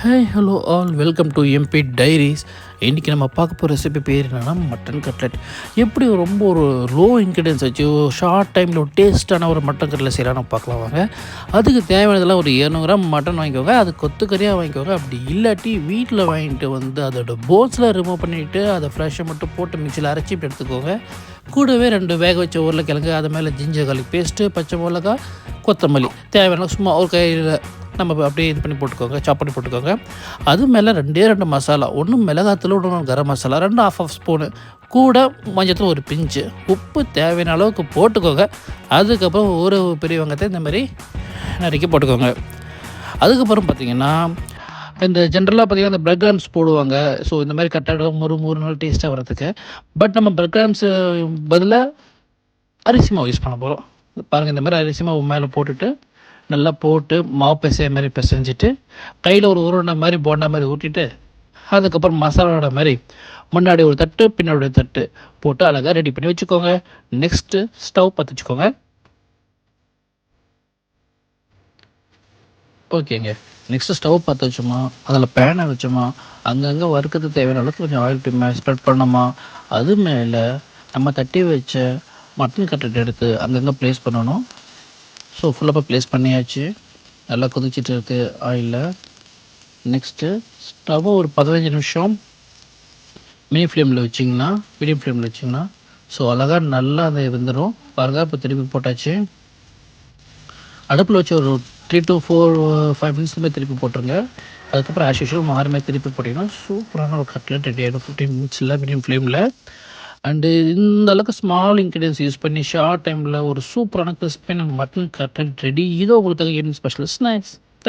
Hi hello all welcome to MP diaries. இன்றைக்கி நம்ம பார்க்க போகிற ரெசிபி பேர் என்னென்னா மட்டன் கட்லெட். எப்படி ரொம்ப ஒரு லோ இன்க்ரீடியன்ஸ் வச்சு ஷார்ட் டைமில் ஒரு டேஸ்ட்டான ஒரு மட்டன் கட்லெட் செய்யலாம் நம்ம பார்க்கலாம் வாங்க. அதுக்கு தேவையானதெல்லாம் ஒரு 200 கிராம் மட்டன் வாங்கிக்கோங்க. அது கொத்துக்கறியாக வாங்கிக்கோங்க. அப்படி இல்லாட்டி வீட்டில் வாங்கிட்டு வந்து அதோட போன்ஸில் ரிமூவ் பண்ணிவிட்டு அதை ஃப்ரெஷ்ஷை மட்டும் போட்டு மிக்சியில் அரைச்சி எடுத்துக்கோங்க. கூடவே 2 வேக வச்ச உருளைக்கிழங்கு, அது மேலே ஜிஞ்சர் கார்லிக் பேஸ்ட்டு, பச்சை மிளகா, கொத்தமல்லி தேவையான சும்மா ஒரு கையில் நம்ம அப்படியே இது பண்ணி போட்டுக்கோங்க, சாப் பண்ணி போட்டுக்கோங்க. அது மேலே 2 மசாலா, ஒன்று மிளகாத்தூள், ஒன்று கரம் மசாலா, 2 1/2 ஸ்பூனு, கூட மஞ்சத்தூள் ஒரு பிஞ்சு, உப்பு தேவையான அளவுக்கு போட்டுக்கோங்க. அதுக்கப்புறம் ஒரு பெரிய வெங்காயத்தை இந்த மாதிரி நறுக்கி போட்டுக்கோங்க. அதுக்கப்புறம் பார்த்திங்கன்னா இந்த ஜென்ரலாக பார்த்திங்கன்னா இந்த பிரெட் கிராம்ஸ் போடுவாங்க. ஸோ இந்த மாதிரி கரெக்டாக ஒரு நாள் டேஸ்ட்டாக வரதுக்கு. பட் நம்ம பிரெட் கிராம்ஸு பதிலாக அரிசி மாவு யூஸ் பண்ண போகிறோம். பாருங்கள், இந்த மாதிரி அரிசி மாவு மேலே போட்டுட்டு நல்லா போட்டு மாவு பிசைய மாதிரி பிசைஞ்சிட்டு கையில் ஒரு உருண்டை மாதிரி போண்டா மாதிரி ஊட்டிட்டு அதுக்கப்புறம் மசாலாவோட மாதிரி முன்னாடி ஒரு தட்டு பின்னாடி ஒரு தட்டு போட்டு அழகாக ரெடி பண்ணி வச்சுக்கோங்க. நெக்ஸ்ட்டு ஸ்டவ் பற்ற வச்சுக்கோங்க. ஓகேங்க. நெக்ஸ்ட்டு ஸ்டவ் பற்ற வச்சோமா, அதில் பேனை வச்சோமா, அங்கங்கே வறுக்கிறதுக்கு தேவையான அளவுக்கு கொஞ்சம் ஆயில் ஸ்ப்ரெட் பண்ணோமா, அது மேலே நம்ம தட்டி வச்ச மட்டன் கட்லெட் எடுத்து அங்கங்கே ப்ளேஸ் பண்ணணும். ஸோ ஃபுல்லாக ப்ளேஸ் பண்ணியாச்சு. நல்லா கொதிச்சிட்டு இருக்குது ஆயிலில். நெக்ஸ்ட்டு ஸ்டவ்வை ஒரு 15 நிமிஷம் மீடியம் ஃப்ளேமில் வச்சிங்கன்னா ஸோ அழகாக நல்லா அதை வெந்துடும். பாருங்கள், இப்போ திருப்பி போட்டாச்சு. அடுப்பில் வச்சு ஒரு 3 to 5 மினிட்ஸ்லேயே திருப்பி போட்டுருங்க. அதுக்கப்புறம் ஆஸ் யூஷுவல் மாறி திருப்பி போட்டிங்கன்னா சூப்பரான ஒரு கட்லெட் ரெடி ஆகிடும் 15 மினிட்ஸில் மீடியம் ஃப்ளேமில். அண்டு இந்த அளவுக்கு ஸ்மால் இன்க்ரீடியன்ஸ் யூஸ் பண்ணி ஷார்ட் டைமில் ஒரு சூப்பரான கிறிஸ்பியான மட்டன் கட்லெட் ரெடி. இதோ உங்களுக்கு ஸ்பெஷல் ஸ்நாக்ஸ்.